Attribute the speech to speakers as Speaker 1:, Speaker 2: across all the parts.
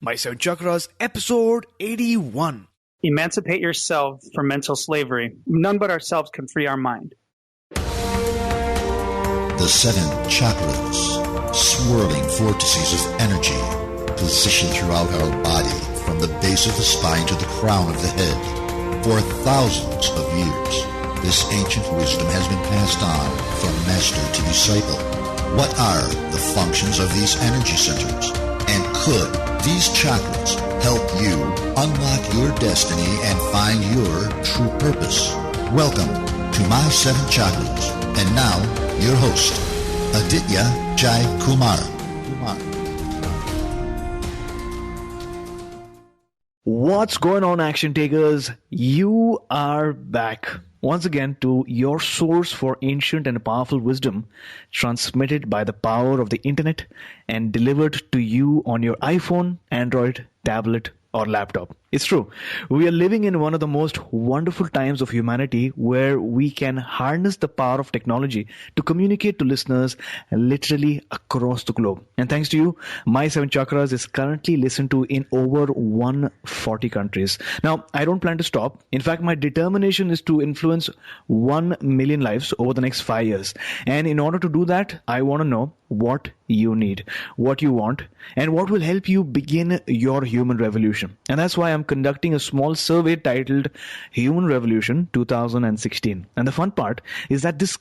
Speaker 1: My Seven Chakras, episode 81.
Speaker 2: Emancipate yourself from mental slavery. None but ourselves can free our mind.
Speaker 3: The seven chakras, swirling vortices of energy, positioned throughout our body from the base of the spine to the crown of the head. For thousands of years, this ancient wisdom has been passed on from master to disciple. What are the functions of these energy centers? And could these chakras help you unlock your destiny and find your true purpose? Welcome to My Seven Chakras. And now, your host, Aditya Jai Kumar.
Speaker 1: What's going on, action takers? You are back once again to your source for ancient and powerful wisdom, transmitted by the power of the internet and delivered to you on your iPhone, Android, tablet, or laptop. It's true. We are living in one of the most wonderful times of humanity where we can harness the power of technology to communicate to listeners literally across the globe. And thanks to you, My Seven Chakras is currently listened to in over 140 countries. Now, I don't plan to stop. In fact, my determination is to influence 1 million lives over the next 5 years. And in order to do that, I want to know what you need, what you want, and what will help you begin your human revolution. And that's why I'm conducting a small survey titled Human Revolution 2016. And the fun part is that this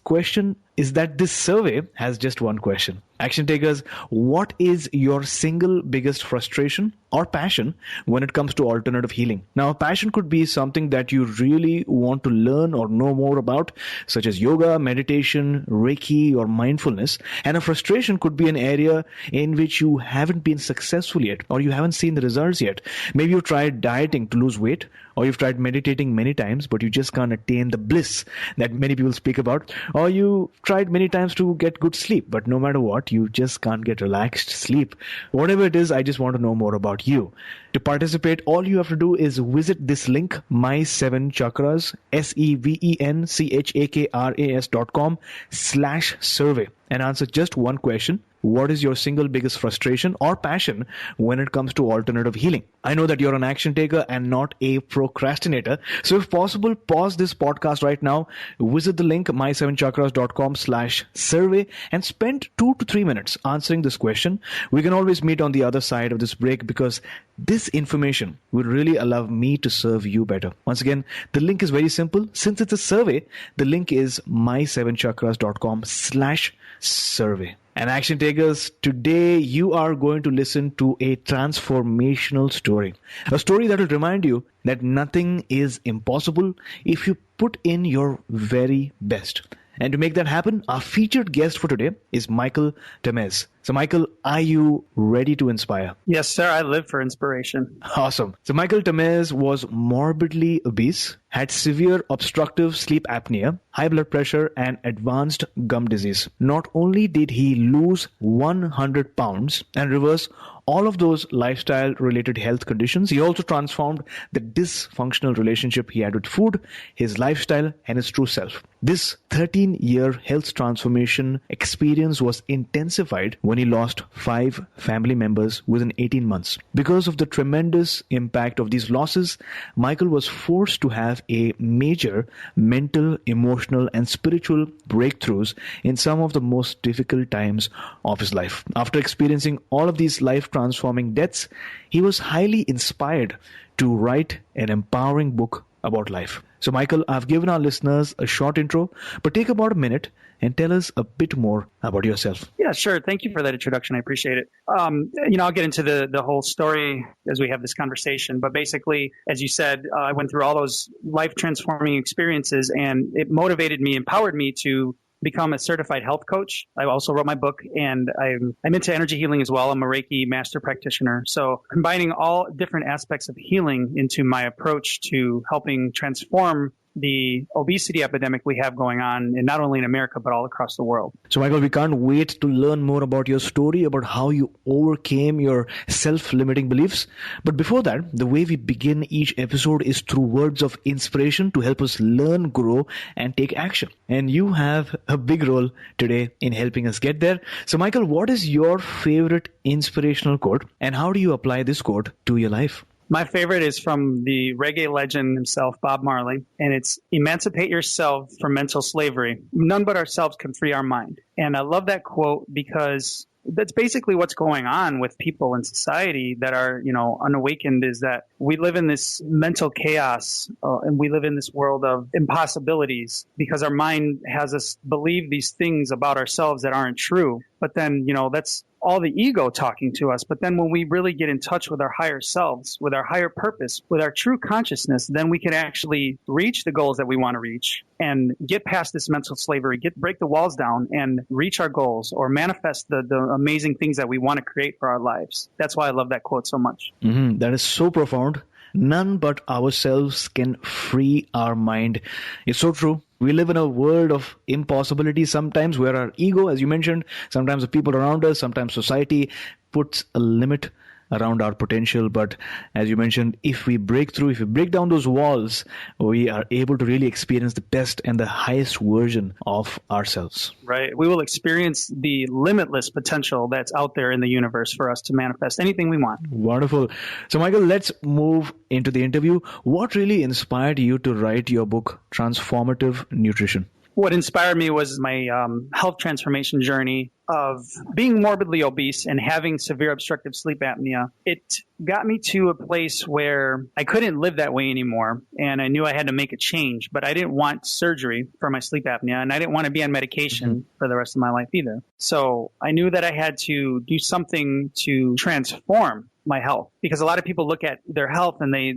Speaker 1: survey has just one question. Action takers, what is your single biggest frustration or passion when it comes to alternative healing? Now, a passion could be something that you really want to learn or know more about, such as yoga, meditation, Reiki, or mindfulness. And a frustration could be an area in which you haven't been successful yet, or you haven't seen the results yet. Maybe you've tried dieting to lose weight, or you've tried meditating many times, but you just can't attain the bliss that many people speak about. Or you tried many times to get good sleep, but no matter what, you just can't get relaxed sleep. Whatever it is, I just want to know more about you. To participate, all you have to do is visit this link, My7Chakras, sevenchakras.com/survey, and answer just one question. What is your single biggest frustration or passion when it comes to alternative healing? I know that you're an action taker and not a procrastinator. So if possible, pause this podcast right now, visit the link my7chakras.com/survey and spend 2 to 3 minutes answering this question. We can always meet on the other side of this break because this information will really allow me to serve you better. Once again, the link is very simple. Since it's a survey, the link is my7chakras.com/survey. And action takers, today you are going to listen to a transformational story. A story that will remind you that nothing is impossible if you put in your very best. And to make that happen, our featured guest for today is Michael Tamez. So Michael, are you ready to inspire?
Speaker 2: Yes, sir. I live for inspiration.
Speaker 1: Awesome. So Michael Tamez was morbidly obese, had severe obstructive sleep apnea, high blood pressure, and advanced gum disease. Not only did he lose 100 pounds and reverse all of those lifestyle-related health conditions, he also transformed the dysfunctional relationship he had with food, his lifestyle, and his true self. This 13-year health transformation experience was intensified when he lost 5 family members within 18 months. Because of the tremendous impact of these losses, Michael was forced to have a major mental, emotional, and spiritual breakthroughs in some of the most difficult times of his life. After experiencing all of these life-transforming deaths, he was highly inspired to write an empowering book about life. So, Michael, I've given our listeners a short intro, but take about a minute and tell us a bit more about yourself.
Speaker 2: Yeah, sure. Thank you for that introduction. I appreciate it. I'll get into the whole story as we have this conversation. But basically, as you said, I went through all those life-transforming experiences, and it motivated me, empowered me to become a certified health coach. I also wrote my book, and I'm into energy healing as well. I'm a Reiki master practitioner. So combining all different aspects of healing into my approach to helping transform the obesity epidemic we have going on, and not only in America, but all across the world.
Speaker 1: So, Michael, we can't wait to learn more about your story, about how you overcame your self-limiting beliefs. But before that, the way we begin each episode is through words of inspiration to help us learn, grow, and take action. And you have a big role today in helping us get there. So, Michael, what is your favorite inspirational quote, and how do you apply this quote to your life?
Speaker 2: My favorite is from the reggae legend himself, Bob Marley, and it's emancipate yourself from mental slavery. None but ourselves can free our mind. And I love that quote because that's basically what's going on with people in society that are, unawakened, is that we live in this mental chaos and we live in this world of impossibilities because our mind has us believe these things about ourselves that aren't true. But then, that's all the ego talking to us. But then when we really get in touch with our higher selves, with our higher purpose, with our true consciousness, then we can actually reach the goals that we want to reach and get past this mental slavery, break the walls down and reach our goals or manifest the amazing things that we want to create for our lives. That's why I love that quote so much.
Speaker 1: Mm-hmm. That is so profound. None but ourselves can free our mind. It's so true. We live in a world of impossibilities sometimes where our ego, as you mentioned, sometimes the people around us, sometimes society puts a limit around our potential. But as you mentioned, if we break through, if we break down those walls, we are able to really experience the best and the highest version of ourselves.
Speaker 2: Right. We will experience the limitless potential that's out there in the universe for us to manifest anything we want.
Speaker 1: Wonderful. So, Michael, let's move into the interview. What really inspired you to write your book, Transformative Nutrition?
Speaker 2: What inspired me was my health transformation journey of being morbidly obese and having severe obstructive sleep apnea. It got me to a place where I couldn't live that way anymore, and I knew I had to make a change, but I didn't want surgery for my sleep apnea, and I didn't want to be on medication for the rest of my life either. So I knew that I had to do something to transform my health, because a lot of people look at their health and they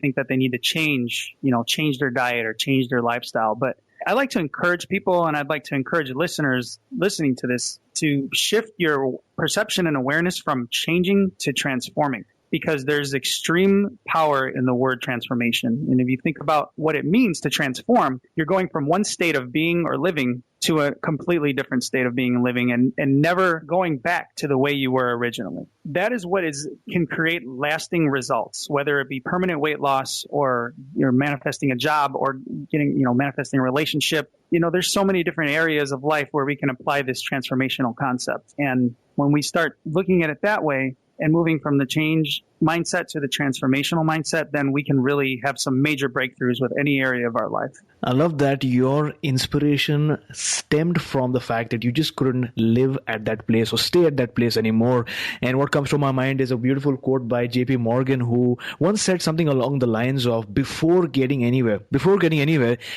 Speaker 2: think that they need to change their diet or change their lifestyle. But I like to encourage people, and I'd like to encourage listeners listening to this to shift your perception and awareness from changing to transforming, because there's extreme power in the word transformation. And if you think about what it means to transform, you're going from one state of being or living to a completely different state of being and living, and never going back to the way you were originally. That is what can create lasting results, whether it be permanent weight loss or you're manifesting a job or manifesting a relationship. There's so many different areas of life where we can apply this transformational concept. And when we start looking at it that way and moving from the change mindset to the transformational mindset, then we can really have some major breakthroughs with any area of our life.
Speaker 1: I love that your inspiration stemmed from the fact that you just couldn't live at that place or stay at that place anymore. And what comes to my mind is a beautiful quote by J.P. Morgan, who once said something along the lines of, before getting anywhere,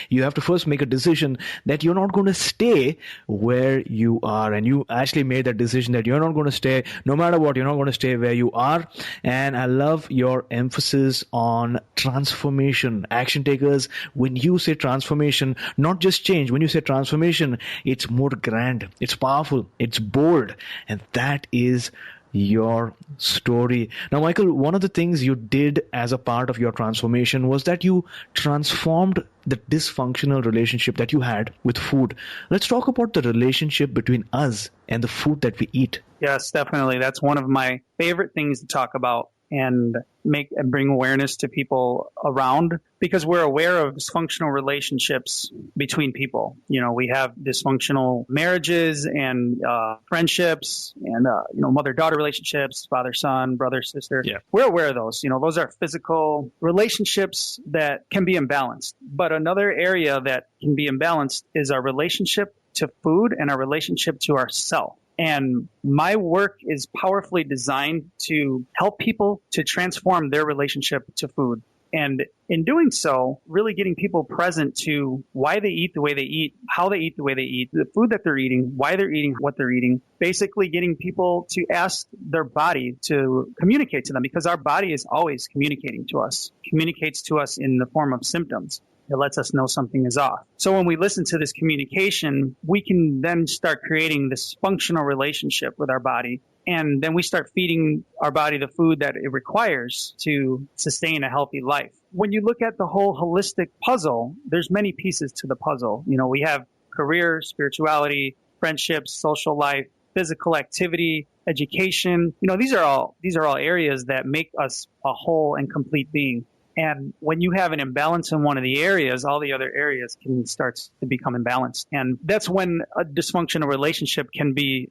Speaker 1: you have to first make a decision that you're not going to stay where you are. And you actually made that decision that you're not going to stay, no matter what, you're not going to stay where you are. And I love your emphasis on transformation. Action takers, when you say transformation, not just change. When you say transformation, it's more grand, it's powerful, it's bold. And that is your story. Now, Michael, one of the things you did as a part of your transformation was that you transformed the dysfunctional relationship that you had with food. Let's talk about the relationship between us and the food that we eat.
Speaker 2: Yes, definitely. That's one of my favorite things to talk about and bring awareness to people around, because we're aware of dysfunctional relationships between people. We have dysfunctional marriages and friendships and mother-daughter relationships, father-son, brother-sister. Yeah. We're aware of those. Those are physical relationships that can be imbalanced. But another area that can be imbalanced is our relationship to food and our relationship to ourself. And my work is powerfully designed to help people to transform their relationship to food. And in doing so, really getting people present to why they eat the way they eat, how they eat the way they eat, the food that they're eating, why they're eating what they're eating. Basically getting people to ask their body to communicate to them, because our body is always communicating to us, communicates to us in the form of symptoms. It lets us know something is off. So when we listen to this communication, we can then start creating this functional relationship with our body. And then we start feeding our body the food that it requires to sustain a healthy life. When you look at the whole holistic puzzle, there's many pieces to the puzzle. We have career, spirituality, friendships, social life, physical activity, education. These are all areas that make us a whole and complete being. And when you have an imbalance in one of the areas, all the other areas can start to become imbalanced. And that's when a dysfunctional relationship can be,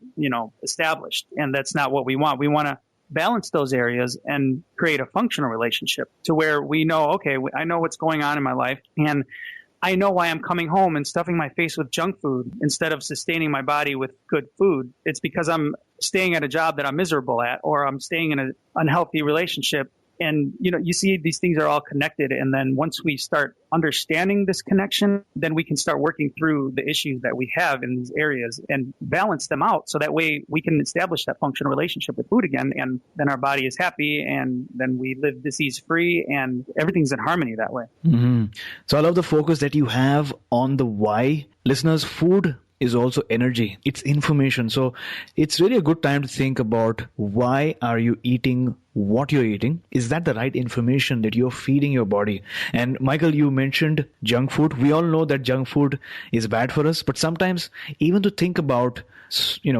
Speaker 2: established. And that's not what we want. We want to balance those areas and create a functional relationship to where we know, okay, I know what's going on in my life, and I know why I'm coming home and stuffing my face with junk food instead of sustaining my body with good food. It's because I'm staying at a job that I'm miserable at, or I'm staying in an unhealthy relationship. And, you see these things are all connected. And then once we start understanding this connection, then we can start working through the issues that we have in these areas and balance them out. So that way we can establish that functional relationship with food again. And then our body is happy, and then we live disease free, and everything's in harmony that way.
Speaker 1: Mm-hmm. So I love the focus that you have on the why. Listeners, food is also energy. It's information. So it's really a good time to think about, why are you eating what you're eating? Is that the right information that you're feeding your body? And Michael, you mentioned junk food. We all know that junk food is bad for us, but sometimes even to think about,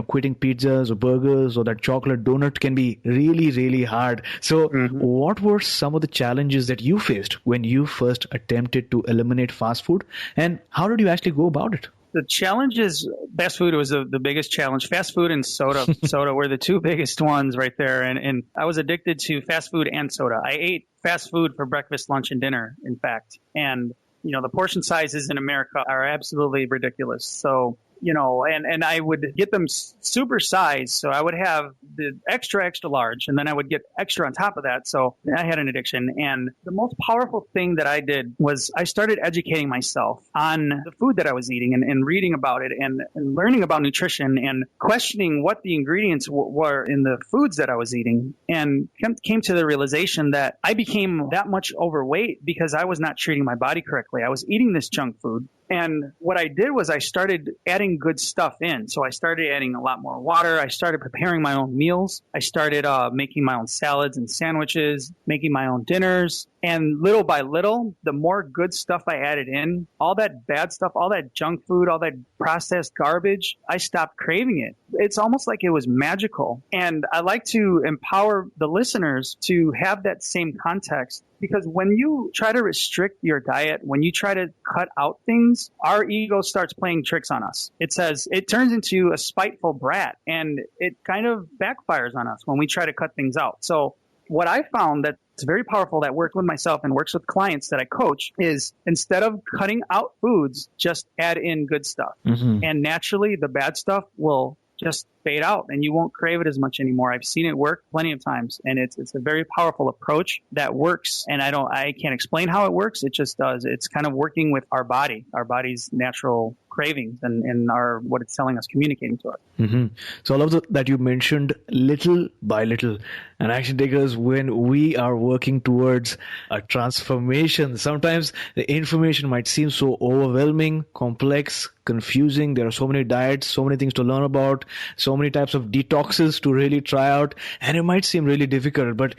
Speaker 1: quitting pizzas or burgers or that chocolate donut can be really, really hard. So what were some of the challenges that you faced when you first attempted to eliminate fast food? And how did you actually go about it?
Speaker 2: The challenge is fast food was the biggest challenge. Fast food and soda. Soda were the two biggest ones right there. And I was addicted to fast food and soda. I ate fast food for breakfast, lunch, and dinner, in fact. And, the portion sizes in America are absolutely ridiculous. So, and I would get them super sized. So I would have the extra large, and then I would get extra on top of that. So I had an addiction. And the most powerful thing that I did was I started educating myself on the food that I was eating, and reading about it, and learning about nutrition, and questioning what the ingredients were in the foods that I was eating, and came to the realization that I became that much overweight because I was not treating my body correctly. I was eating this junk food. And what I did was I started adding good stuff in. So I started adding a lot more water. I started preparing my own meals. I started making my own salads and sandwiches, making my own dinners. And little by little, the more good stuff I added in, all that bad stuff, all that junk food, all that processed garbage, I stopped craving it. It's almost like it was magical. And I like to empower the listeners to have that same context, because when you try to restrict your diet, when you try to cut out things, our ego starts playing tricks on us. It turns into a spiteful brat, and it kind of backfires on us when we try to cut things out. So what I found that's very powerful, that worked with myself and works with clients that I coach, is instead of cutting out foods, just add in good stuff. Mm-hmm. And naturally, the bad stuff will just fade out and you won't crave it as much anymore. I've seen it work plenty of times, and it's a very powerful approach that works. And I can't explain how it works. It just does. It's kind of working with our body's natural cravings and what it's telling us, communicating to us.
Speaker 1: Mm-hmm. So I love that you mentioned little by little. And action takers, when we are working towards a transformation, sometimes the information might seem so overwhelming, complex, confusing. There are so many diets, so many things to learn about, so many types of detoxes to really try out, and it might seem really difficult. But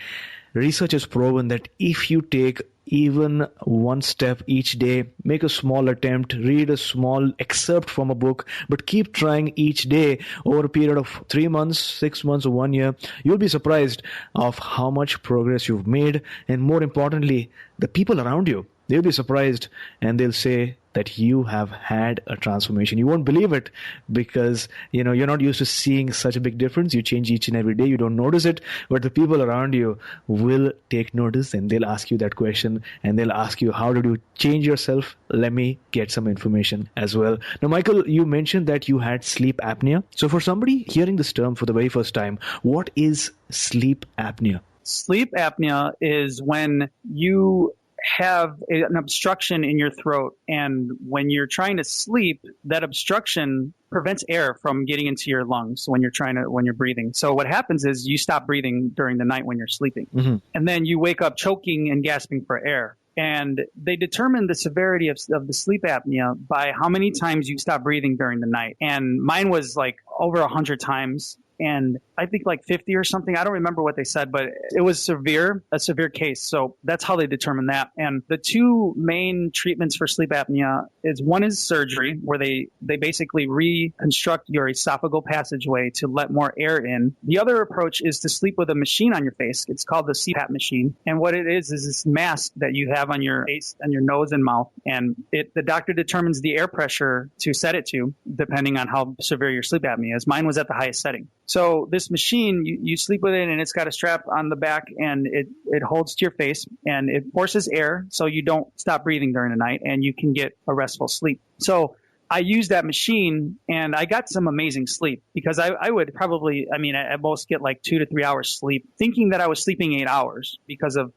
Speaker 1: research has proven that if you take even one step each day, make a small attempt, read a small excerpt from a book, but keep trying each day over a period of 3 months, 6 months, or 1 year, you'll be surprised of how much progress you've made. And more importantly, the people around you, they'll be surprised, and they'll say that you have had a transformation. You won't believe it because, you're not used to seeing such a big difference. You change each and every day. You don't notice it, but the people around you will take notice, and they'll ask you that question, and they'll ask you, how did you change yourself? Let me get some information as well. Now, Michael, you mentioned that you had sleep apnea. So for somebody hearing this term for the very first time, what is sleep apnea?
Speaker 2: Sleep apnea is when you have an obstruction in your throat, and when you're trying to sleep, that obstruction prevents air from getting into your lungs when you're breathing. So what happens is you stop breathing during the night when you're sleeping. Mm-hmm. And then you wake up choking and gasping for air. And they determine the severity of the sleep apnea by how many times you stop breathing during the night. And mine was like over 100 times. and I think like 50 or something. I don't remember what they said, but it was a severe case. So that's how they determined that. And the two main treatments for sleep apnea is one is surgery, where they basically reconstruct your esophageal passageway to let more air in. The other approach is to sleep with a machine on your face. It's called the CPAP machine. And what it is this mask that you have on your face, on your nose and mouth. And the doctor determines the air pressure to set it to, depending on how severe your sleep apnea is. Mine was at the highest setting. So this machine, you sleep with it, and it's got a strap on the back, and it holds to your face, and it forces air so you don't stop breathing during the night, and you can get a restful sleep. So I used that machine, and I got some amazing sleep, because I would probably, at most get like 2 to 3 hours sleep, thinking that I was sleeping 8 hours because of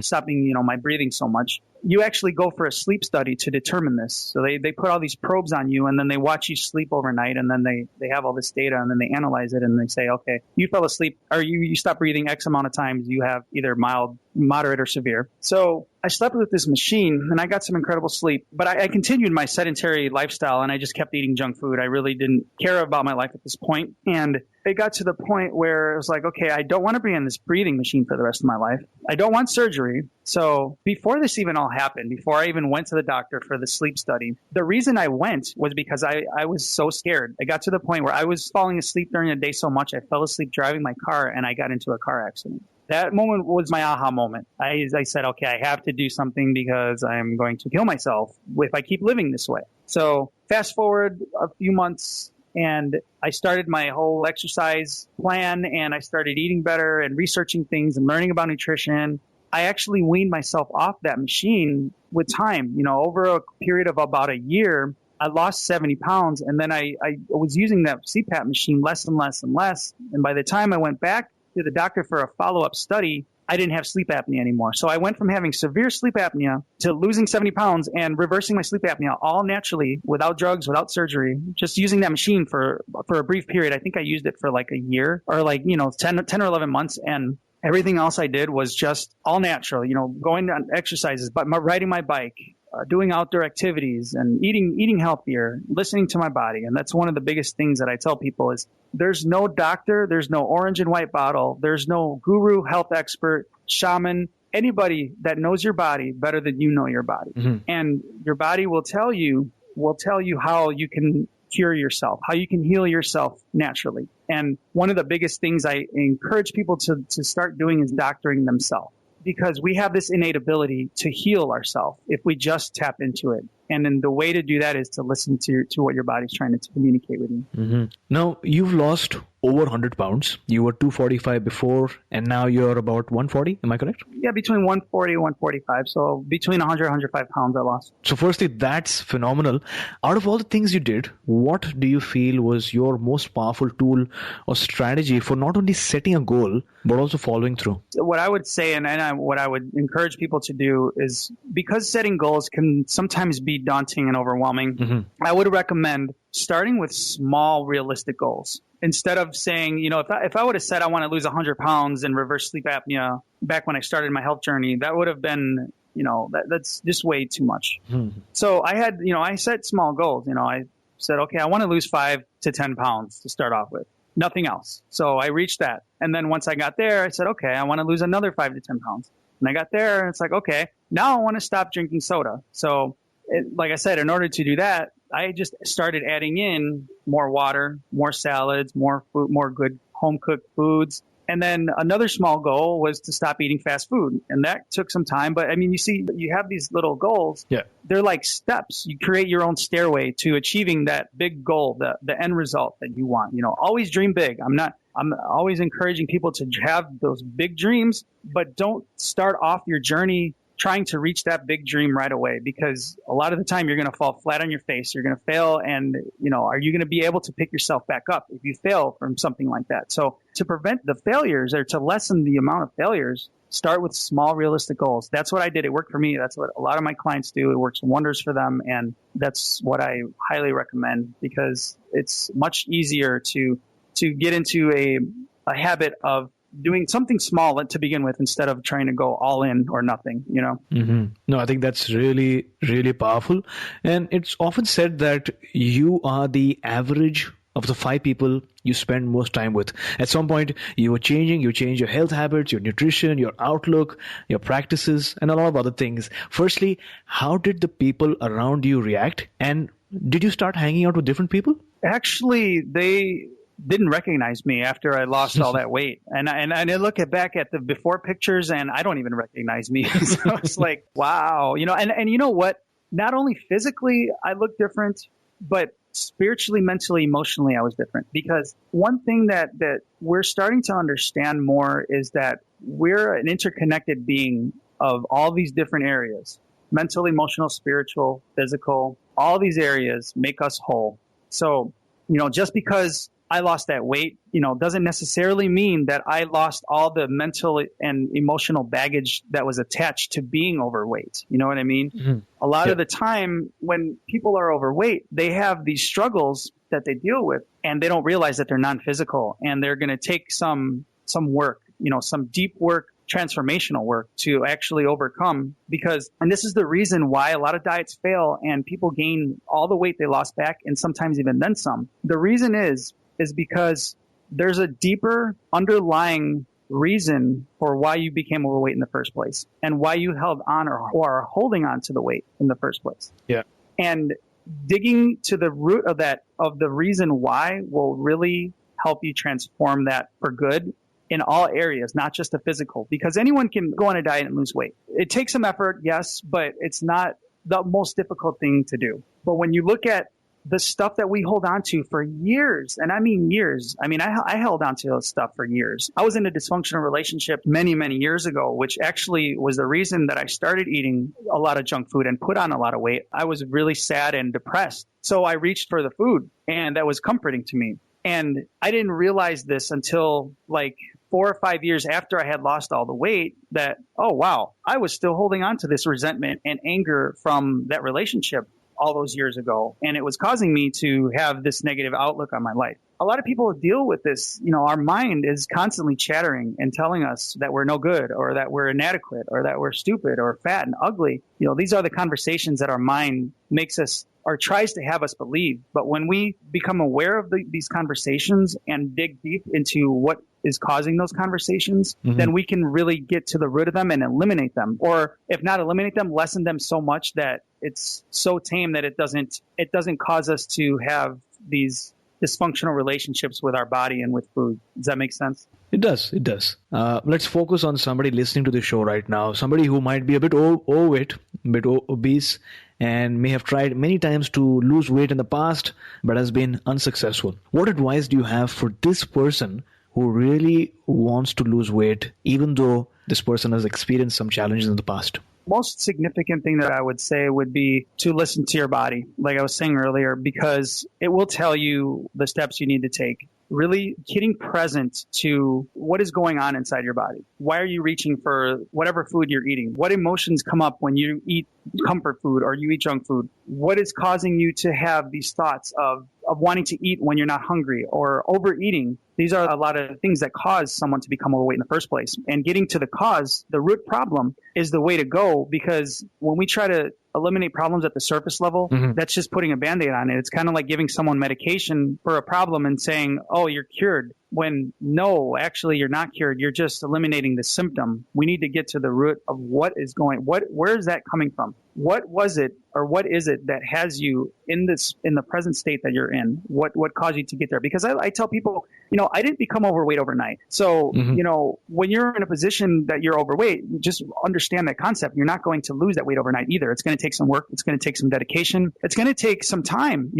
Speaker 2: stopping, my breathing so much. You actually go for a sleep study to determine this. So they put all these probes on you, and then they watch you sleep overnight, and then they have all this data, and then they analyze it, and they say, okay, you fell asleep, or you stopped breathing X amount of times, you have either mild, moderate, or severe. So I slept with this machine, and I got some incredible sleep, but I continued my sedentary lifestyle, and I just kept eating junk food. I really didn't care about my life at this point. And it got to the point where it was like, okay, I don't want to be on this breathing machine for the rest of my life. I don't want surgery. So before this even all happened, before I even went to the doctor for the sleep study, the reason I went was because I was so scared. I got to the point where I was falling asleep during the day so much, I fell asleep driving my car, and I got into a car accident. That moment was my aha moment. I said, okay, I have to do something, because I'm going to kill myself if I keep living this way. So fast forward a few months, and I started my whole exercise plan, and I started eating better and researching things and learning about nutrition. I actually weaned myself off that machine with time. Over a period of about a year, I lost 70 pounds, and then I was using that CPAP machine less and less and less. And by the time I went back to the doctor for a follow-up study, I didn't have sleep apnea anymore. So I went from having severe sleep apnea to losing 70 pounds and reversing my sleep apnea all naturally, without drugs, without surgery, just using that machine for a brief period. I think I used it for like a year, or 10 or 11 months. And everything else I did was just all natural, going on exercises, but riding my bike, doing outdoor activities, and eating healthier, listening to my body. And that's one of the biggest things that I tell people is there's no doctor, there's no orange and white bottle, there's no guru, health expert, shaman, anybody that knows your body better than you know your body. Mm-hmm. And your body will tell you how you can cure yourself, how you can heal yourself naturally. And one of the biggest things I encourage people to start doing is doctoring themselves, because we have this innate ability to heal ourselves if we just tap into it. And then the way to do that is to listen to what your body's trying to communicate with you. Mm-hmm.
Speaker 1: Now, you've lost over 100 pounds. You were 245 before, and now you're about 140. Am I correct?
Speaker 2: Yeah, between 140 and 145. So between 100 and 105 pounds I lost.
Speaker 1: So firstly, that's phenomenal. Out of all the things you did, what do you feel was your most powerful tool or strategy for not only setting a goal, but also following through?
Speaker 2: What I would say, what I would encourage people to do is, because setting goals can sometimes be daunting and overwhelming, mm-hmm. I would recommend starting with small, realistic goals. Instead of saying, if I would have said I want to lose 100 pounds and reverse sleep apnea back when I started my health journey, that would have been, that's just way too much. Mm-hmm. So I set small goals. I said, okay, I want to lose 5 to 10 pounds to start off with. Nothing else. So I reached that. And then once I got there, I said, okay, I want to lose another 5 to 10 pounds. And I got there, and it's like, okay, now I want to stop drinking soda. So like I said, in order to do that, I just started adding in more water, more salads, more food, more good home-cooked foods. And then another small goal was to stop eating fast food. And that took some time. But you see, you have these little goals. Yeah. They're like steps. You create your own stairway to achieving that big goal, the end result that you want. Always dream big. I'm always encouraging people to have those big dreams, but don't start off your journey trying to reach that big dream right away, because a lot of the time you're going to fall flat on your face. You're going to fail. And, are you going to be able to pick yourself back up if you fail from something like that? So to prevent the failures, or to lessen the amount of failures, start with small, realistic goals. That's what I did. It worked for me. That's what a lot of my clients do. It works wonders for them. And that's what I highly recommend, because it's much easier to get into a habit of doing something small to begin with, instead of trying to go all in or nothing,
Speaker 1: Mm-hmm. No, I think that's really, really powerful. And it's often said that you are the average of the 5 people you spend most time with? At some point, you change your health habits, your nutrition, your outlook, your practices, and a lot of other things. Firstly, how did the people around you react? And did you start hanging out with different people?
Speaker 2: Actually, they didn't recognize me after I lost all that weight. And I look back at the before pictures and I don't even recognize me. So it's like, wow, and you know what? Not only physically I look different, but spiritually, mentally, emotionally, I was different. Because one thing that we're starting to understand more is that we're an interconnected being of all these different areas: mental, emotional, spiritual, physical. All these areas make us whole. So, just because I lost that weight, doesn't necessarily mean that I lost all the mental and emotional baggage that was attached to being overweight. You know what I mean? Mm-hmm. A lot of the time when people are overweight, they have these struggles that they deal with and they don't realize that they're non-physical, and they're going to take some work, some deep work, transformational work to actually overcome. And this is the reason why a lot of diets fail and people gain all the weight they lost back, and sometimes even then some. The reason is because there's a deeper underlying reason for why you became overweight in the first place and why you held on or are holding on to the weight in the first place.
Speaker 1: Yeah.
Speaker 2: And digging to the root of the reason why, will really help you transform that for good in all areas, not just the physical, because anyone can go on a diet and lose weight. It takes some effort, yes, but it's not the most difficult thing to do. But when you look at the stuff that we hold on to for years, and I mean years. I mean, I held on to stuff for years. I was in a dysfunctional relationship many, many years ago, which actually was the reason that I started eating a lot of junk food and put on a lot of weight. I was really sad and depressed. So I reached for the food, and that was comforting to me. And I didn't realize this until like 4 or 5 years after I had lost all the weight, that, oh, wow, I was still holding on to this resentment and anger from that relationship all those years ago. And it was causing me to have this negative outlook on my life. A lot of people deal with this. Our mind is constantly chattering and telling us that we're no good, or that we're inadequate, or that we're stupid or fat and ugly. These are the conversations that our mind makes us or tries to have us believe. But when we become aware of these conversations and dig deep into what is causing those conversations, then we can really get to the root of them and eliminate them. Or if not eliminate them, lessen them so much that it's so tame that it doesn't cause us to have these dysfunctional relationships with our body and with food. Does that make sense?
Speaker 1: It does. Let's focus on somebody listening to the show right now, somebody who might be a bit overweight, a bit obese, and may have tried many times to lose weight in the past, but has been unsuccessful. What advice do you have for this person who really wants to lose weight, even though this person has experienced some challenges in the past?
Speaker 2: Most significant thing that I would say would be to listen to your body, like I was saying earlier, because it will tell you the steps you need to take. Really getting present to what is going on inside your body. Why are you reaching for whatever food you're eating? What emotions come up when you eat comfort food or you eat junk food? What is causing you to have these thoughts of wanting to eat when you're not hungry, or overeating? These are a lot of things that cause someone to become overweight in the first place. And getting to the cause, the root problem, is the way to go, because when we try to eliminate problems at the surface level, that's just putting a Band-Aid on it. It's kind of like giving someone medication for a problem and saying, oh, you're cured. When no, actually you're not cured. You're just eliminating the symptom. We need to get to the root of where is that coming from? What was it, or what is it that has you in the present state that you're in? What caused you to get there? Because I tell people, I didn't become overweight overnight. So, when you're in a position that you're overweight, just understand that concept. You're not going to lose that weight overnight either. It's going to take some work. It's going to take some dedication. It's going to take some time.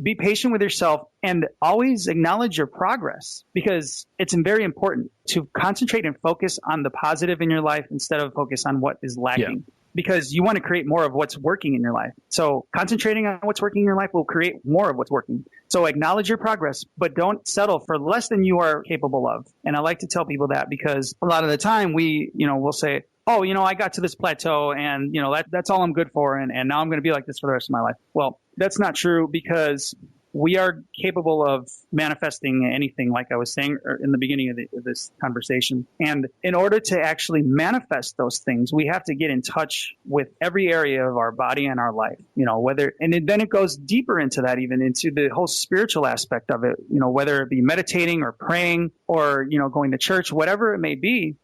Speaker 2: Be patient with yourself and always acknowledge your progress, because it's very important to concentrate and focus on the positive in your life instead of focus on what is lacking. Yeah. Because you want to create more of what's working in your life. So concentrating on what's working in your life will create more of what's working. So acknowledge your progress, but don't settle for less than you are capable of. And I like to tell people that, because a lot of the time we'll say, oh, I got to this plateau and, that's all I'm good for. And now I'm going to be like this for the rest of my life. Well, that's not true, because we are capable of manifesting anything, like I was saying in the beginning of this conversation. And in order to actually manifest those things, we have to get in touch with every area of our body and our life, then it goes deeper into that, even into the whole spiritual aspect of it, whether it be meditating or praying or, going to church, whatever it may be,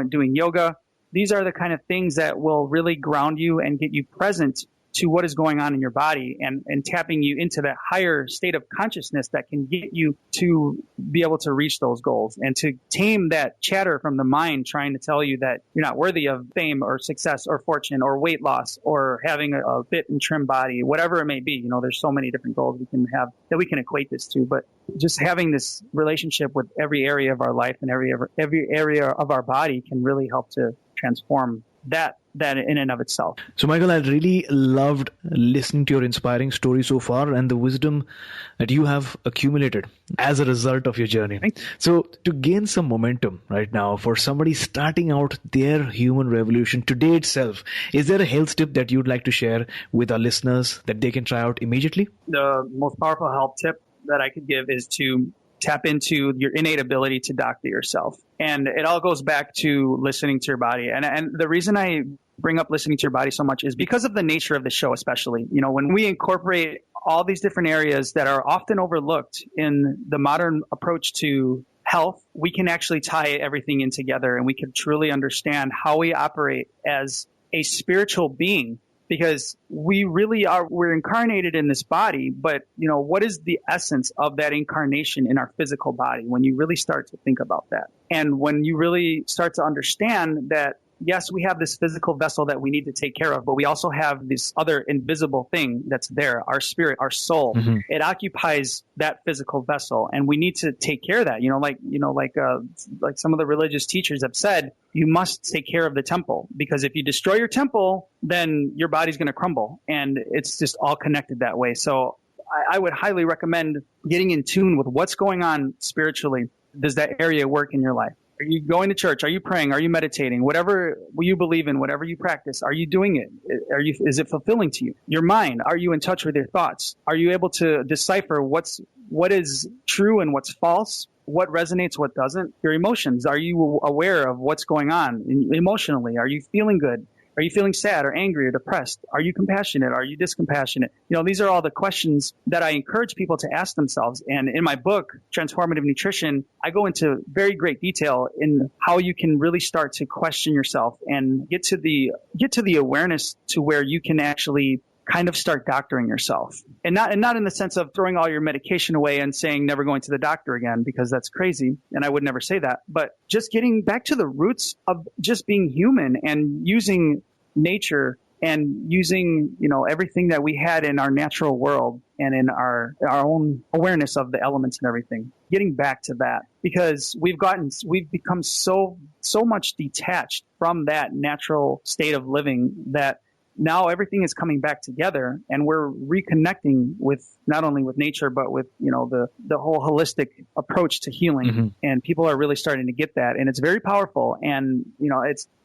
Speaker 2: doing yoga. These are the kind of things that will really ground you and get you present to what is going on in your body and tapping you into that higher state of consciousness that can get you to be able to reach those goals and to tame that chatter from the mind trying to tell you that you're not worthy of fame or success or fortune or weight loss or having a fit and trim body, whatever it may be. There's so many different goals we can have that we can equate this to, but just having this relationship with every area of our life and every area of our body can really help to transform that in and of itself.
Speaker 1: So, Michael, I really loved listening to your inspiring story so far and the wisdom that you have accumulated as a result of your journey. So, to gain some momentum right now for somebody starting out their human revolution today itself, is there a health tip that you'd like to share with our listeners that they can try out immediately?
Speaker 2: The most powerful health tip that I could give is to tap into your innate ability to doctor yourself. And it all goes back to listening to your body. And the reason I bring up listening to your body so much is because of the nature of the show, especially, when we incorporate all these different areas that are often overlooked in the modern approach to health, we can actually tie everything in together and we can truly understand how we operate as a spiritual being. Because we're incarnated in this body, but what is the essence of that incarnation in our physical body when you really start to think about that? And when you really start to understand that, yes, we have this physical vessel that we need to take care of, but we also have this other invisible thing that's there, our spirit, our soul. Mm-hmm. It occupies that physical vessel, and we need to take care of that. Like some of the religious teachers have said, you must take care of the temple, because if you destroy your temple, then your body's going to crumble, and it's just all connected that way. So I would highly recommend getting in tune with what's going on spiritually. Does that area work in your life? Are you going to church? Are you praying? Are you meditating? Whatever you believe in, whatever you practice, are you doing it? Is it fulfilling to you? Your mind, are you in touch with your thoughts? Are you able to decipher what is true and what's false? What resonates, what doesn't? Your emotions, are you aware of what's going on emotionally? Are you feeling good? Are you feeling sad or angry or depressed? Are you compassionate? Are you discompassionate? These are all the questions that I encourage people to ask themselves. And in my book, Transformative Nutrition, I go into very great detail in how you can really start to question yourself and get to the awareness to where you can actually kind of start doctoring yourself. And not in the sense of throwing all your medication away and saying never going to the doctor again, because that's crazy. And I would never say that. But just getting back to the roots of just being human and using nature and using, everything that we had in our natural world and in our own awareness of the elements and everything. Getting back to that, because we've become so much detached from that natural state of living that now everything is coming back together, and we're reconnecting with not only with nature, but with, the whole holistic approach to healing. Mm-hmm. And people are really starting to get that. And it's very powerful. And,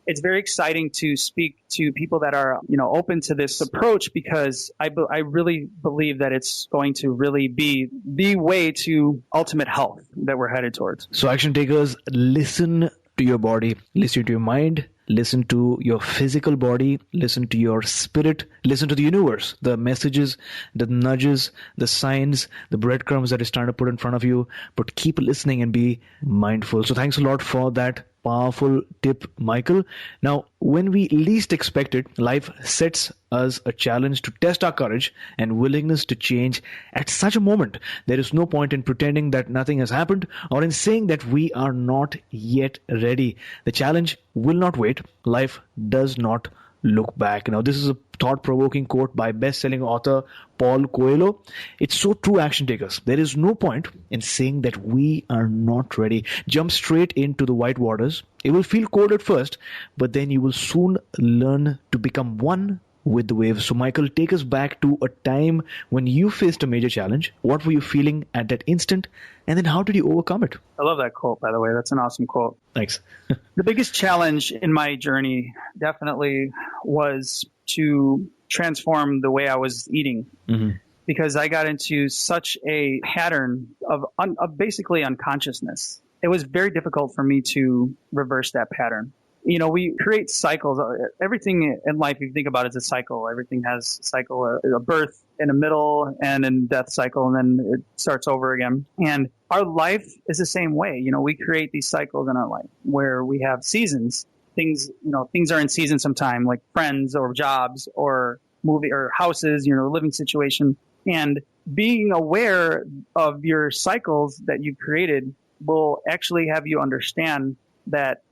Speaker 2: it's very exciting to speak to people that are, open to this approach, because I really believe that it's going to really be the way to ultimate health that we're headed towards.
Speaker 1: So action takers, listen to your body, listen to your mind, listen to your physical body, listen to your spirit, listen to the universe, the messages, the nudges, the signs, the breadcrumbs that is trying to put in front of you. But keep listening and be mindful. So thanks a lot for that powerful tip, Michael. Now, when we least expect it, life sets us a challenge to test our courage and willingness to change. At such a moment, there is no point in pretending that nothing has happened or in saying that we are not yet ready. The challenge will not wait. Life does not look back. Now, this is a thought-provoking quote by best-selling author Paul Coelho. It's so true, action takers. There is no point in saying that we are not ready. Jump straight into the white waters. It will feel cold at first, but then you will soon learn to become one with the waves. So, Michael, take us back to a time when you faced a major challenge. What were you feeling at that instant? And then how did you overcome it?
Speaker 2: I love that quote, by the way. That's an awesome quote.
Speaker 1: Thanks.
Speaker 2: The biggest challenge in my journey definitely was to transform the way I was eating. Mm-hmm. because I got into such a pattern of basically unconsciousness. It was very difficult for me to reverse that pattern. You know, we create cycles. Everything in life, if you think about it, is a cycle. Everything has a cycle, a birth in a middle and a death cycle, and then it starts over again. And our life is the same way. You know, we create these cycles in our life where we have seasons. Things are in season sometime, like friends or jobs or movie or houses, living situation. And being aware of your cycles that you created will actually have you understand that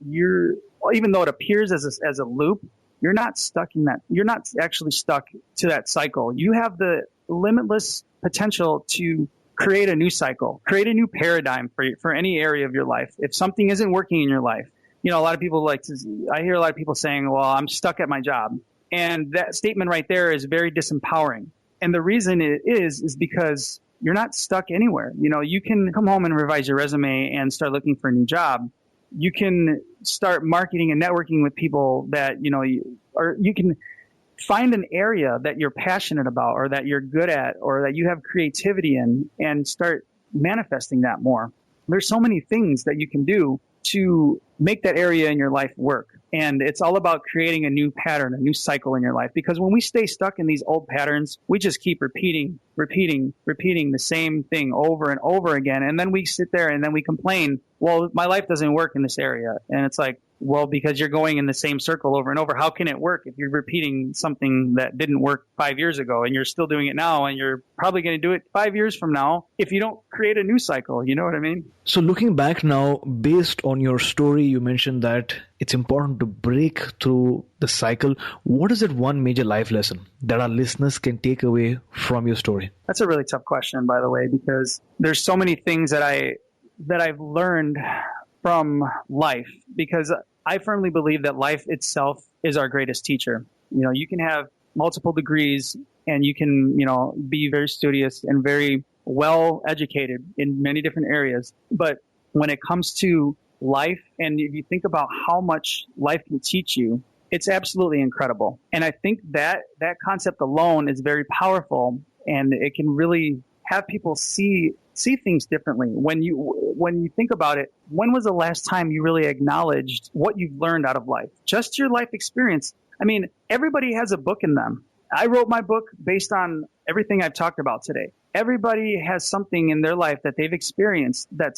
Speaker 2: even though it appears as a loop, you're not stuck in that. You're not actually stuck to that cycle. You have the limitless potential to create a new cycle, create a new paradigm for any area of your life. If something isn't working in your life, a lot of people I hear a lot of people saying, well, I'm stuck at my job. And that statement right there is very disempowering. And the reason it is because you're not stuck anywhere. You can come home and revise your resume and start looking for a new job. You can start marketing and networking with people that, or you can find an area that you're passionate about or that you're good at or that you have creativity in and start manifesting that more. There's so many things that you can do to make that area in your life work. And it's all about creating a new pattern, a new cycle in your life. Because when we stay stuck in these old patterns, we just keep repeating the same thing over and over again. And then we sit there and then we complain, well, my life doesn't work in this area. And it's like, well, because you're going in the same circle over and over. How can it work if you're repeating something that didn't work 5 years ago and you're still doing it now and you're probably going to do it 5 years from now if you don't create a new cycle? You know what I mean?
Speaker 1: So looking back now, based on your story, you mentioned that it's important to break through the cycle. What is that one major life lesson that our listeners can take away from your story?
Speaker 2: That's a really tough question, by the way, because there's so many things that I've learned from life, because I firmly believe that life itself is our greatest teacher. You can have multiple degrees and you can, be very studious and very well educated in many different areas. But when it comes to life, and if you think about how much life can teach you, it's absolutely incredible. And I think that concept alone is very powerful, and it can really have people see things differently. When you think about it, when was the last time you really acknowledged what you've learned out of life? Just your life experience. I mean, everybody has a book in them. I wrote my book based on everything I've talked about today. Everybody has something in their life that they've experienced that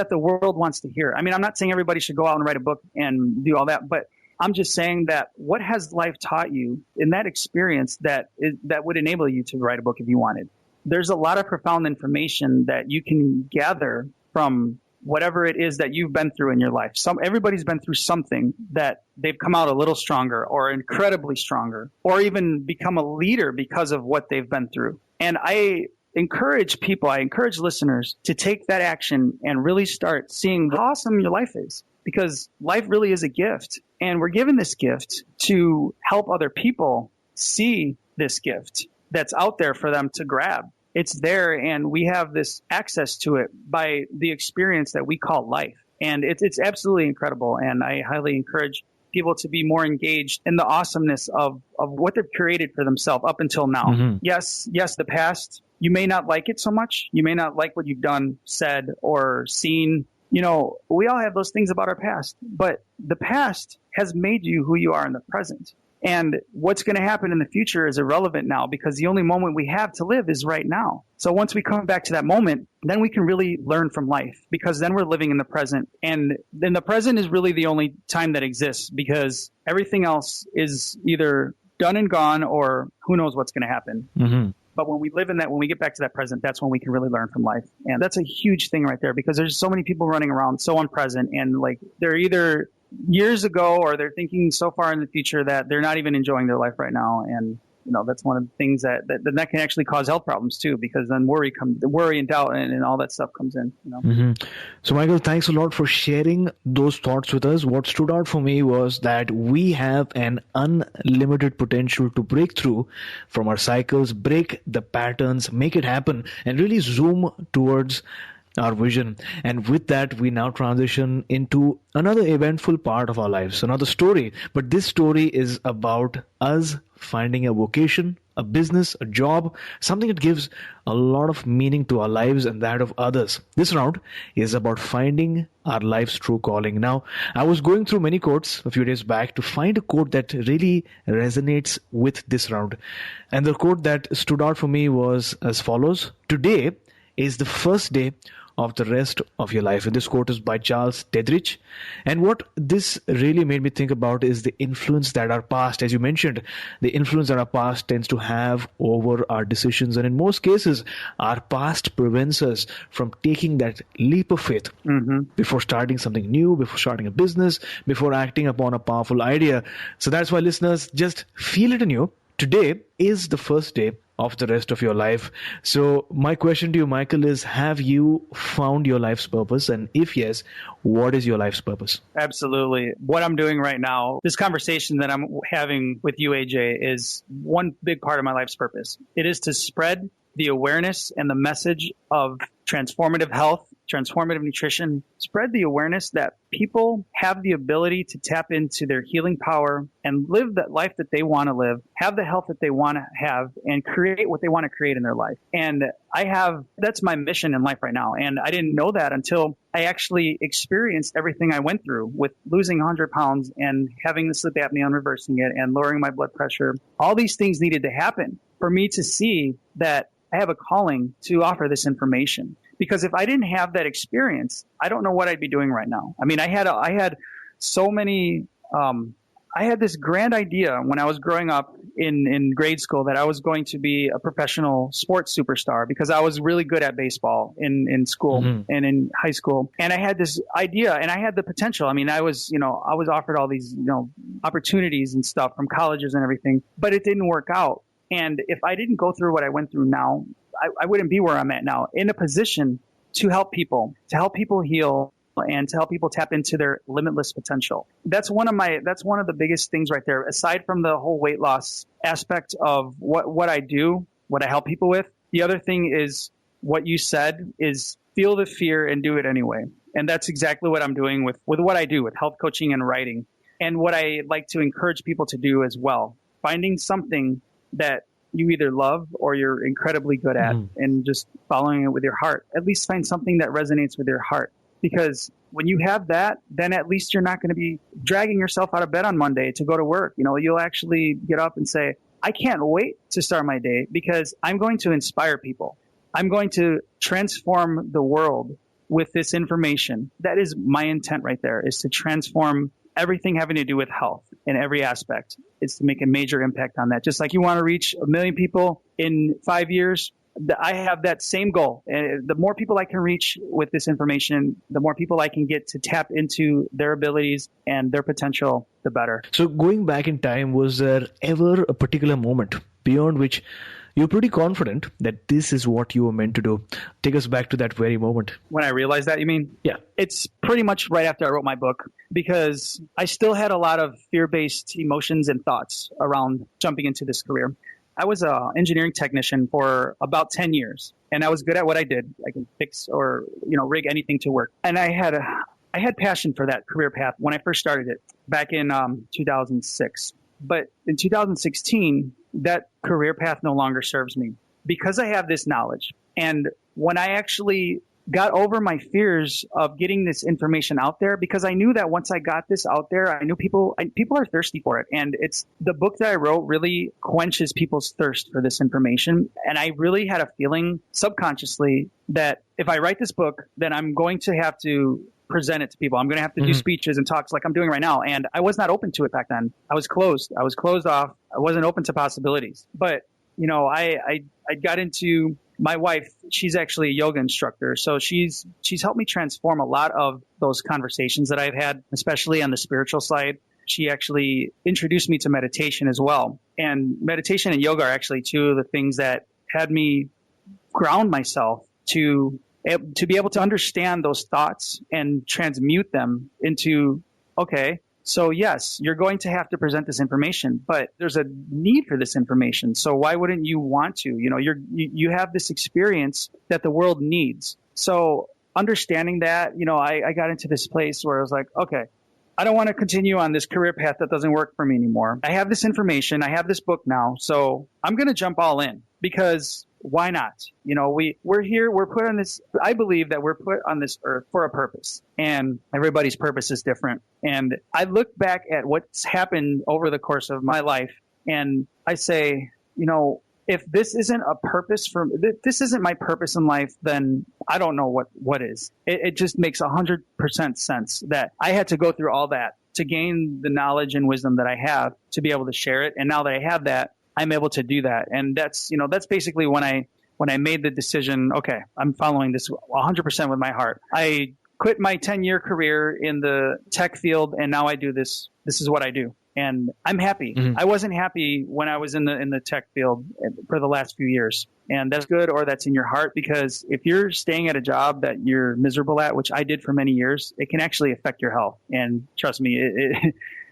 Speaker 2: the world wants to hear. I mean, I'm not saying everybody should go out and write a book and do all that, but I'm just saying that what has life taught you in that experience that would enable you to write a book if you wanted? There's a lot of profound information that you can gather from whatever it is that you've been through in your life. Everybody's been through something that they've come out a little stronger or incredibly stronger, or even become a leader because of what they've been through. And I encourage listeners to take that action and really start seeing how awesome your life is, because life really is a gift. And we're given this gift to help other people see this gift that's out there for them to grab. It's there, and we have this access to it by the experience that we call life. And it's absolutely incredible. And I highly encourage people to be more engaged in the awesomeness of what they've created for themselves up until now. Mm-hmm. Yes, the past, you may not like it so much. You may not like what you've done, said, or seen. We all have those things about our past, but the past has made you who you are in the present. And what's going to happen in the future is irrelevant now, because the only moment we have to live is right now. So once we come back to that moment, then we can really learn from life, because then we're living in the present. And then the present is really the only time that exists, because everything else is either done and gone, or who knows what's going to happen. Mm-hmm. But when we live in that, when we get back to that present, that's when we can really learn from life. And that's a huge thing right there, because there's so many people running around so unpresent, and like they're either years ago or they're thinking so far in the future that they're not even enjoying their life right now. And that's one of the things that can actually cause health problems too, because then worry and doubt and all that stuff comes in.
Speaker 1: Mm-hmm. So Michael, thanks a lot for sharing those thoughts with us. What stood out for me was that we have an unlimited potential to break through from our cycles, break the patterns, make it happen, and really zoom towards our vision. And with that, we now transition into another eventful part of our lives, another story. But this story is about us finding a vocation, a business, a job, something that gives a lot of meaning to our lives and that of others. This round is about finding our life's true calling. Now, I was going through many quotes a few days back to find a quote that really resonates with this round. And the quote that stood out for me was as follows: "Today is the first day of the rest of your life." And this quote is by Charles Dedrich. And what this really made me think about is the influence that our past, as you mentioned, the influence that our past tends to have over our decisions. And in most cases, our past prevents us from taking that leap of faith before starting something new, before starting a business, before acting upon a powerful idea. So that's why, listeners, just feel it in you. Today is the first day of the rest of your life. So my question to you, Michael, is have you found your life's purpose? And if yes, what is your life's purpose?
Speaker 2: Absolutely. What I'm doing right now, this conversation that I'm having with you, AJ, is one big part of my life's purpose. It is to spread the awareness and the message of transformative health, transformative nutrition, spread the awareness that people have the ability to tap into their healing power and live that life that they want to live, have the health that they want to have, and create what they want to create in their life. And that's my mission in life right now. And I didn't know that until I actually experienced everything I went through with losing 100 pounds and having the sleep apnea and reversing it and lowering my blood pressure. All these things needed to happen for me to see that I have a calling to offer this information. Because if I didn't have that experience, I don't know what I'd be doing right now. I mean, I had this grand idea when I was growing up in grade school that I was going to be a professional sports superstar because I was really good at baseball in school and in high school. And I had this idea and I had the potential. I mean, I was offered all these, opportunities and stuff from colleges and everything, but it didn't work out. And if I didn't go through what I went through now, I wouldn't be where I'm at now, in a position to help people heal and to help people tap into their limitless potential. That's one of the biggest things right there. Aside from the whole weight loss aspect of what I do, what I help people with, the other thing is what you said is feel the fear and do it anyway. And that's exactly what I'm doing with what I do with health coaching and writing. And what I like to encourage people to do as well, finding something that you either love or you're incredibly good at and just following it with your heart. At least find something that resonates with your heart. Because when you have that, then at least you're not going to be dragging yourself out of bed on Monday to go to work. You'll actually get up and say, I can't wait to start my day because I'm going to inspire people. I'm going to transform the world with this information. That is my intent right there, is to transform everything having to do with health in every aspect. Is to make a major impact on that. Just like you want to reach 1 million people in 5 years, I have that same goal. And the more people I can reach with this information, the more people I can get to tap into their abilities and their potential, the better.
Speaker 1: So going back in time, was there ever a particular moment beyond which you're pretty confident that this is what you were meant to do? Take us back to that very moment.
Speaker 2: When I realized that, you mean?
Speaker 1: Yeah.
Speaker 2: It's pretty much right after I wrote my book, because I still had a lot of fear-based emotions and thoughts around jumping into this career. I was an engineering technician for about 10 years, and I was good at what I did. I can fix or, rig anything to work. And I had passion for that career path when I first started it back in 2006. But in 2016, that career path no longer serves me because I have this knowledge. And when I actually got over my fears of getting this information out there, because I knew that once I got this out there, I knew people are thirsty for it. And it's the book that I wrote really quenches people's thirst for this information. And I really had a feeling subconsciously that if I write this book, then I'm going to have to present it to people. I'm going to have to do speeches and talks like I'm doing right now. And I was not open to it back then. I was closed. I was closed off. I wasn't open to possibilities. But, I got into my wife. She's actually a yoga instructor. So she's helped me transform a lot of those conversations that I've had, especially on the spiritual side. She actually introduced me to meditation as well. And meditation and yoga are actually two of the things that had me ground myself to be able to understand those thoughts and transmute them into, okay, so yes, you're going to have to present this information, but there's a need for this information. So why wouldn't you want to? You have this experience that the world needs. So understanding that, I got into this place where I was like, okay, I don't want to continue on this career path that doesn't work for me anymore. I have this information. I have this book now. So I'm going to jump all in because why not? We're here. We're put on this. I believe that we're put on this earth for a purpose, and everybody's purpose is different. And I look back at what's happened over the course of my life, and I say, if this isn't a purpose if this isn't my purpose in life, then I don't know what is. It just makes 100% sense that I had to go through all that to gain the knowledge and wisdom that I have to be able to share it. And now that I have that, I'm able to do that. And that's basically when I made the decision, okay, I'm following this 100% with my heart. I quit my 10-year career in the tech field, and now I do this. This is what I do. And I'm happy. Mm-hmm. I wasn't happy when I was in the tech field for the last few years. And that's good, or that's in your heart, because if you're staying at a job that you're miserable at, which I did for many years, it can actually affect your health. And trust me,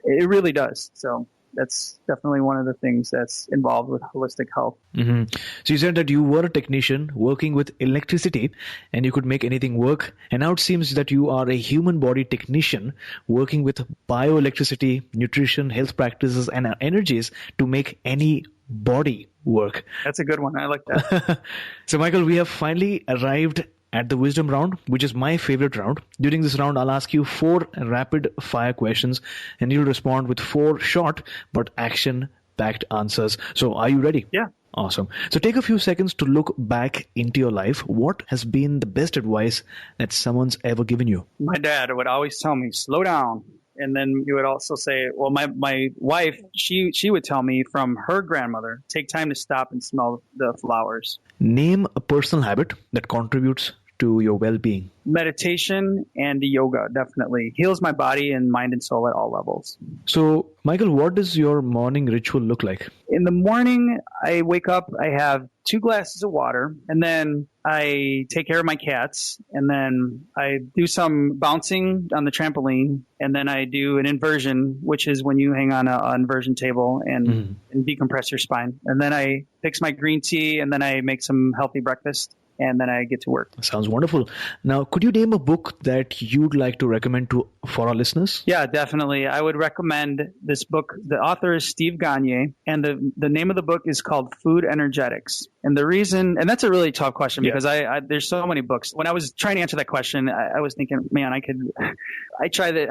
Speaker 2: it really does. So that's definitely one of the things that's involved with holistic health.
Speaker 1: Mm-hmm. So you said that you were a technician working with electricity and you could make anything work. And now it seems that you are a human body technician working with bioelectricity, nutrition, health practices, and energies to make any body work.
Speaker 2: That's a good one. I like that.
Speaker 1: So, Michael, we have finally arrived at the wisdom round, which is my favorite round. During this round, I'll ask you 4 rapid fire questions and you'll respond with 4 short but action-packed answers. So are you ready?
Speaker 2: Yeah.
Speaker 1: Awesome. So take a few seconds to look back into your life. What has been the best advice that someone's ever given you?
Speaker 2: My dad would always tell me, slow down. And then you would also say, well, my wife, she would tell me from her grandmother, take time to stop and smell the flowers.
Speaker 1: Name a personal habit that contributes to your well-being.
Speaker 2: Meditation and yoga definitely heals my body and mind and soul at all levels.
Speaker 1: So, Michael, what does your morning ritual look like?
Speaker 2: In the morning, I wake up, I have 2 glasses of water, and then I take care of my cats, and then I do some bouncing on the trampoline, and then I do an inversion, which is when you hang on an inversion table and decompress your spine. And then I fix my green tea, and then I make some healthy breakfast. And then I get to work.
Speaker 1: Sounds wonderful. Now, could you name a book that you'd like to recommend for our listeners?
Speaker 2: Yeah, definitely. I would recommend this book. The author is Steve Gagne, and the name of the book is called Food Energetics. And the reason, and that's a really tough question because I there's so many books. When I was trying to answer that question, I was thinking, man, I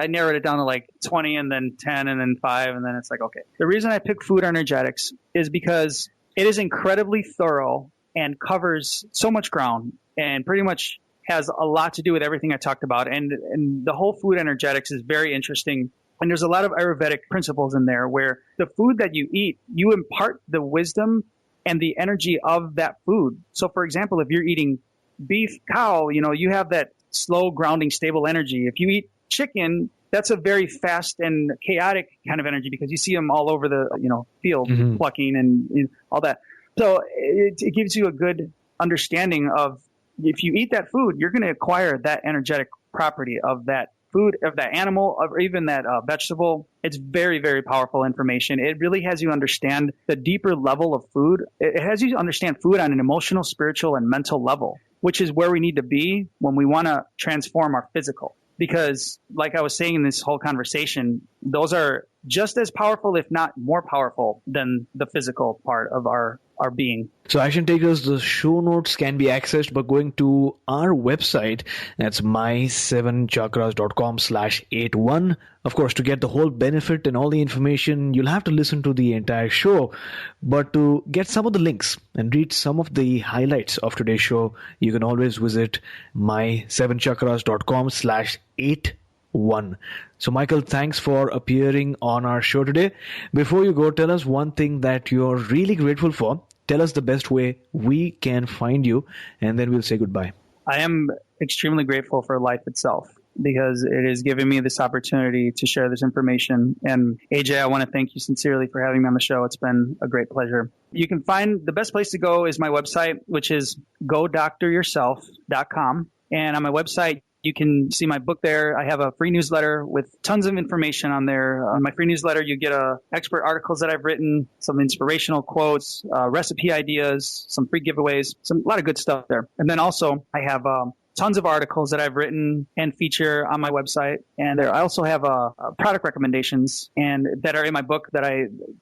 Speaker 2: narrowed it down to like 20 and then 10 and then 5. And then it's like, okay. The reason I picked Food Energetics is because it is incredibly thorough and covers so much ground and pretty much has a lot to do with everything I talked about. And the whole food energetics is very interesting. And there's a lot of Ayurvedic principles in there where the food that you eat, you impart the wisdom and the energy of that food. So, for example, if you're eating beef, cow, you have that slow, grounding, stable energy. If you eat chicken, that's a very fast and chaotic kind of energy because you see them all over the field plucking and all that. So it gives you a good understanding of if you eat that food, you're going to acquire that energetic property of that food, of that animal, or even that vegetable. It's very, very powerful information. It really has you understand the deeper level of food. It has you understand food on an emotional, spiritual, and mental level, which is where we need to be when we want to transform our physical. Because like I was saying in this whole conversation, those are just as powerful, if not more powerful than the physical part of our being.
Speaker 1: So action takers, the show notes can be accessed by going to our website. That's my7chakras.com/81. Of course, to get the whole benefit and all the information, you'll have to listen to the entire show. But to get some of the links and read some of the highlights of today's show, you can always visit my7chakras.com/81. So, Michael, thanks for appearing on our show today. Before you go, tell us one thing that you're really grateful for. Tell us the best way we can find you, and then we'll say goodbye.
Speaker 2: I am extremely grateful for life itself because it has given me this opportunity to share this information. And AJ, I want to thank you sincerely for having me on the show. It's been a great pleasure. You can find the best place to go is my website, which is godoctoryourself.com. And on my website, you can see my book there. I have a free newsletter with tons of information on there. On my free newsletter, you get expert articles that I've written, some inspirational quotes, recipe ideas, some free giveaways, a lot of good stuff there. And then also I have tons of articles that I've written and feature on my website. And I also have product recommendations and that are in my book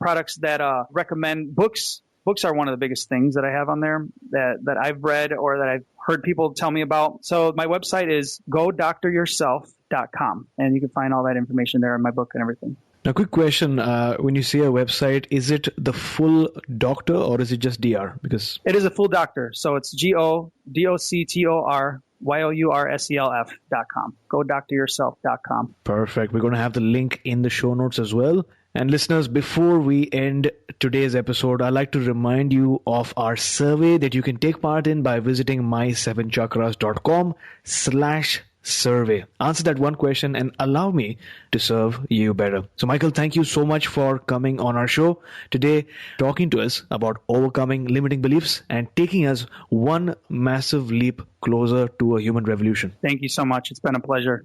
Speaker 2: products that recommend books. Books are one of the biggest things that I have on there that I've read or that I've heard people tell me about. So my website is godoctoryourself.com, and you can find all that information there in my book and everything.
Speaker 1: Now, quick question. When you say a website, is it the full doctor or is it just DR? Because
Speaker 2: it is a full doctor. So it's godoctoryourself.com. godoctoryourself.com.
Speaker 1: Perfect. We're going to have the link in the show notes as well. And listeners, before we end today's episode, I'd like to remind you of our survey that you can take part in by visiting my7chakras.com/survey. Answer that one question and allow me to serve you better. So Michael, thank you so much for coming on our show today, talking to us about overcoming limiting beliefs and taking us one massive leap closer to a human revolution.
Speaker 2: Thank you so much. It's been a pleasure.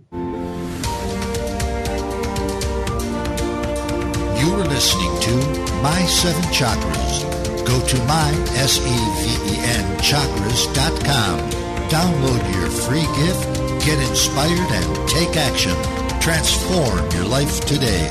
Speaker 3: You were listening to My 7 Chakras. Go to mysevenchakras.com. Download your free gift, get inspired, and take action. Transform your life today.